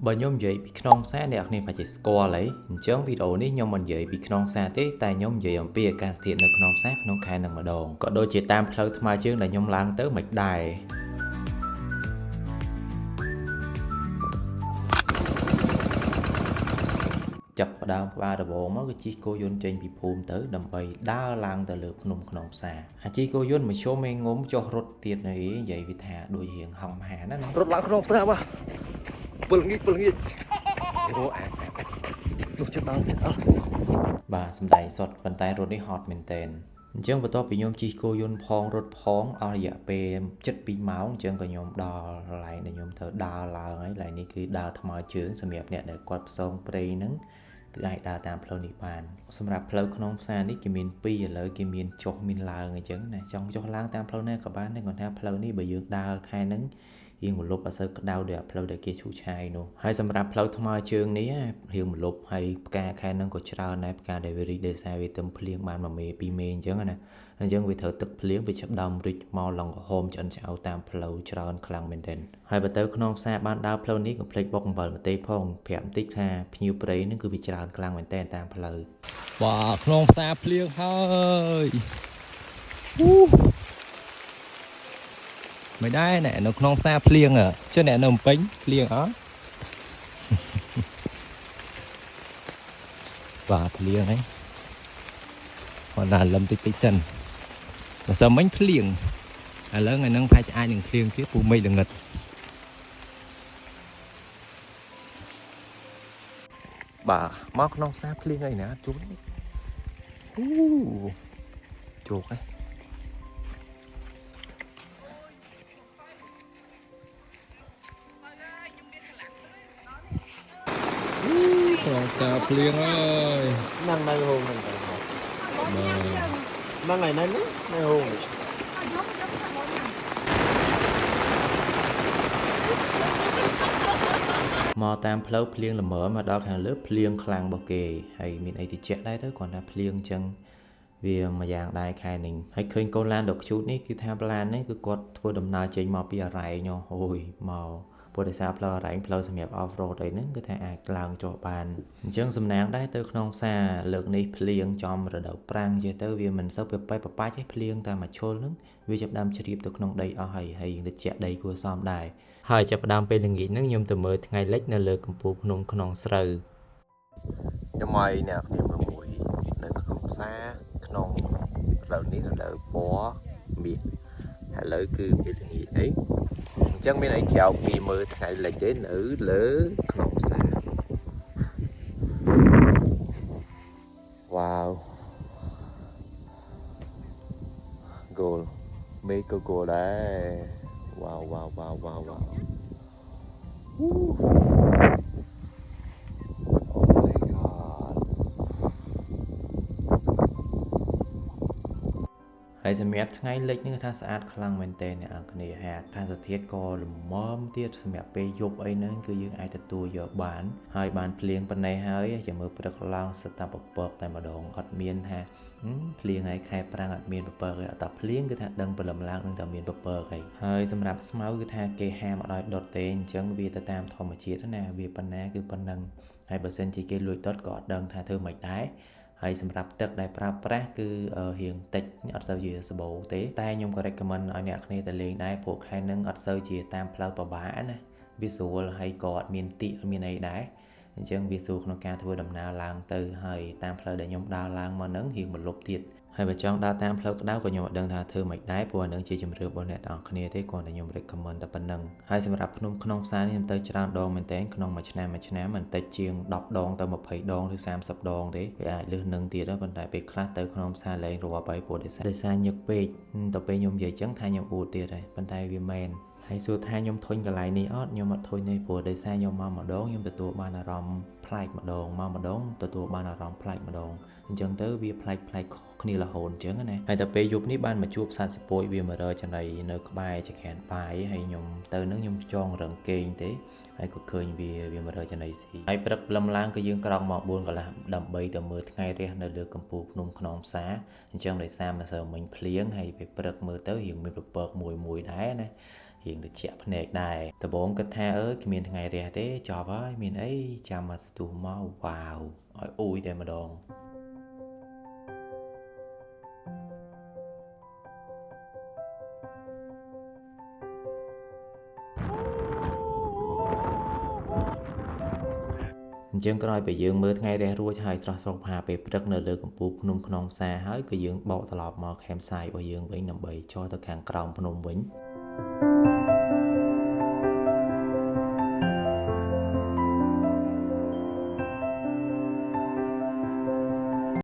បើខ្ញុំនិយាយពីខ្នងផ្សារអ្នកនរគ្នាប្រហែលជាស្គាល់ហើយអញ្ចឹងវីដេអូនេះខ្ញុំមិននិយាយពីខ្នងផ្សារទេតែខ្ញុំនិយាយអំពីអាកាសធាតុនៅក្នុងផ្សារក្នុងខែនឹងម្ដងក៏ដូចជាតាមផ្លូវថ្មើរជើងដែលខ្ញុំឡើងទៅមិនដែរចាប់ផ្ដើមក្បាលដំបូងមកគឺជិះគោយន្តចេញពីភូមិទៅដើម្បីដើរឡើងទៅលើភ្នំខ្នងផ្សារអាជិះគោយន្តមកជុំឯងងុំចុះរត់ទៀតនៅនិយាយវាថាដូចរៀងហង្ហាណារត់ឡើងខ្នងផ្សារបាទពលងាកអូនោះចិត្តដល់បាទសំដែងសុតប៉ុន្តែរត់នេះហត់មែនតើអញ្ចឹងបន្ទាប់ពីខ្ញុំជិះគោយន្តផងរត់ផងអស់រយៈពេល7-2ម៉ោងអញ្ចឹងក៏ខ្ញុំដល់កន្លែងដែលខ្ញុំត្រូវដើរឡើងហើយកន្លែងនេះគឺដើរថ្មើរជើងសម្រាប់អ្នកដែលគាត់ផ្សងព្រៃហ្នឹងគឺអាចដើរតាមផ្លូវនេះបានសម្រាប់ផ្លូវក្នុងផ្សារនេះគេមាន2ឥឡូវគេមានចុះមានឡើងអញ្ចឹងណាចង់ចុះឡើងតាមផ្លូវណាក៏បានដែរគាត់ថាផ្លូវនេះបើយើងដើរខែហ្នឹងរៀងមលប់អត់សូវក្តៅដូចផ្លូវដែលគេឈូសឆាយនោះហើយសម្រាប់ផ្លូវថ្មើរជើងនេះរៀងមលប់ហើយផ្កាខែហ្នឹងក៏ច្រើនដែរផ្កាដែលវារីកដោយសារវាទឹមភ្លៀងបាន1មេ2មេអញ្ចឹងណាអញ្ចឹងវាត្រូវទឹកភ្លៀងវាចាប់ដើមរីកមកឡងក្រហមឆ្អិនឆ្អៅតាមផ្លូវច្រើនខ្លាំងមែនទែនហើយបើទៅក្នុងផ្សារបានដើរផ្លូវនេះកុំភ្លេចបុកអំបិលម្ទេសផងប្រាប់បន្តិចថាភ្ញៀវព្រៃហ្នឹងគឺវាច្រើនខ្លាំងមែនទែនតាមផ្លូវបាទខ្នងផ្សារភ្លៀងហើយមិនដែរណែនៅក្នុងផ្សារភ្លៀងចុះអ្នកនៅភ្នំពេញភ្លៀងអត់បាទភ្លៀងហ្នឹងគាត់ណាលឹមតិចសិនបើសិនមិញភ្លៀងឥឡូវថ្ងៃហ្នឹងប្រហែលអាចនឹងភ្លៀងទៀតពូមេឃល្ងិតបាទមកក្នុងផ្សារភ្លៀងអីណាជួបជោគឯងក្នុងផ្សារភ្លៀងហើយนั่งในโฮงนั่นไปครับนั่งไงนั่นนี่ในโฮงមកតាមផ្លូវភ្លៀងល្មមមកដល់ខាងលើភ្លៀងខ្លាំងរបស់គេហើយមានអីតិចដែរទៅគាត់ថាភ្លៀងអញ្ចឹងវាមួយយ៉ាងដែរខែនេះហើយឃើញកូនឡានដកឈូតនេះគឺថាឡាននេះគឺគាត់ធ្វើដំណើរចេញមកពីអរ៉ែងអូយមកពុទ្ធិសាផ្លូវអរ៉ែងផ្លូវសម្រាប់ off road អីហ្នឹងគឺថាអាចឡើងចុះបានអញ្ចឹងសំណាងដែរទៅក្នុងផ្សារលើកនេះភ្លៀងចំរដូវប្រាំងជាទៅវាមិនសូវប្រប៉ែប្រប៉ាច់ទេភ្លៀងតាមមួយឈុលហ្នឹងវាចាប់ដើមជ្រាបទៅក្នុងដីអស់ហើយទៅជាក់ដីគួរសមដែរហើយចាប់ផ្ដើមពេលល្ងាចហ្នឹងខ្ញុំទៅមើលថ្ងៃលិចនៅលើកំពូលភ្នំខ្នងស្រូវខ្ញុំឲ្យអ្នកគ្នាមើលមួយនៅក្នុងផ្សារក្នុងរដូវនេះរដូវពណ៌មាសឥឡូវគឺពេលល្ងាចអីអញ្ចឹងមានអីក្រៅពីមើលថ្ងៃលិចទេនៅលើក្នុងផ្សារវ៉ាវគោលមេឃក៏គោលដែរវ៉ាវហើយសម្រាប់ថ្ងៃលិចនេះថាស្អាតខ្លាំងមែនទែនអ្នកនរគ្នាហើយអាកាសធាតុក៏ល្មមទៀតសម្រាប់ពេលយប់អីហ្នឹងគឺយើងអាចទទួលយកបានហើយបានភ្លៀងប៉ុណ្ណេះហើយចាំមើលព្រឹកឡើងសិតតែពពកតែម្ដងអត់មានថាភ្លៀងហើយខែប្រាំងអត់មានពពកទេអត់តែភ្លៀងគឺថាដឹងព្រលឹមឡើងនឹងតែមានពពកហើយសម្រាប់ស្មៅគឺថាគេហាមអត់ឲ្យដុតទេអញ្ចឹងវាទៅតាមធម្មជាតិណាវាប៉ុណ្ណាគឺប៉ុណ្ណឹងហើយបើសិនជាគេលួចដុតក៏អត់ដឹងថាធ្វើម៉េចដែរហើយសម្រាប់ទឹកដែលប្រើប្រាស់គឺរៀងតិចអត់សូវជាសបោទេតែខ្ញុំក៏ recommend ឲ្យអ្នកគ្នាទៅលេងដែរព្រោះខែហ្នឹងអត់សូវជាតាមផ្លូវពិបាកណាវាស្រួលហើយក៏អត់មានទីមានអីដែរអញ្ចឹងវាស្រួលក្នុងការធ្វើដំណើរឡើងទៅហើយតាមផ្លូវដែលខ្ញុំដើរឡើងមកហ្នឹងរៀងមលប់ទៀតហើយបើចង់ដើរតាមផ្លូវក្តៅក៏ខ្ញុំអត់ដឹងថាធ្វើម៉េចដែរព្រោះអានឹងជាជំរឿនរបស់អ្នកនរគ្នាទេគ្រាន់តែខ្ញុំ recommend តែប៉ុណ្្នឹងហើយសម្រាប់ភ្នំក្នុងផ្សារនេះខ្ញុំទៅច្រើនដងមែនទែនក្នុងមួយឆ្នាំមិនតិចជាង10ដងទៅ20ដងឬ30ដងទេវាអាចលើសនឹងទៀតប៉ុន្តែពេលខ្លះទៅក្នុងផ្សារលេងរាប់ហើយព្រោះដោយសារញឹកពេកទៅពេលខ្ញុំនិយាយចឹងថាខ្ញុំអួតទៀតហើយប៉ុន្តែវាមែនហើយសួរថាខ្ញុំធុញកន្លែងនេះអត់ខ្ញុំអត់ធុញទេព្រោះដោយសារខ្ញុំមកម្ដងខ្ញុំទទួលបានអារម្មណ៍ប្លែកម្ដងមកម្ដងទទួលបានអារម្មណ៍ប្លែកម្ដងអញ្ចឹងទៅវាប្លែកគ្នារហូតអញ្ចឹងណាហើយតែពេលយប់នេះបានមកជួបសត្វស្ពួយវាមករកចំណីនៅក្បែរចក្រានបាយហើយខ្ញុំទៅនឹងខ្ញុំចងរឹងគេងទេហើយក៏ឃើញវាមករកចំណីស៊ីហើយព្រឹកព្រលឹមឡើងគឺយើងក្រោកមក4កន្លះដើម្បីទៅមើលថ្ងៃរះនៅលើកំពូលភ្នំខ្នងផ្សារអញ្ចឹងដោយសារម្សិលមិញភ្លៀងហើយពេលព្រឹកមើលទៅរៀងមានពពកមួយដែរណា រៀងទៅជាក់ភ្នែកដែរដំបូងគិតថាគ្មានថ្ងៃរះទេចប់ហើយមានអីចាំមកស្ទុះមកវ៉ាវឲ្យអ៊ុយតែម្ដងអញ្ចឹងក្រោយពេលយើងមើលថ្ងៃរះរួចហើយស្រស់ស្រពហាពេលព្រឹកនៅលើកំពូលភ្នំខ្នងផ្សារហើយគឺយើងបកត្រឡប់មក campsite របស់យើងវិញដើម្បីចុះទៅខាងក្រោមភ្នំវិញ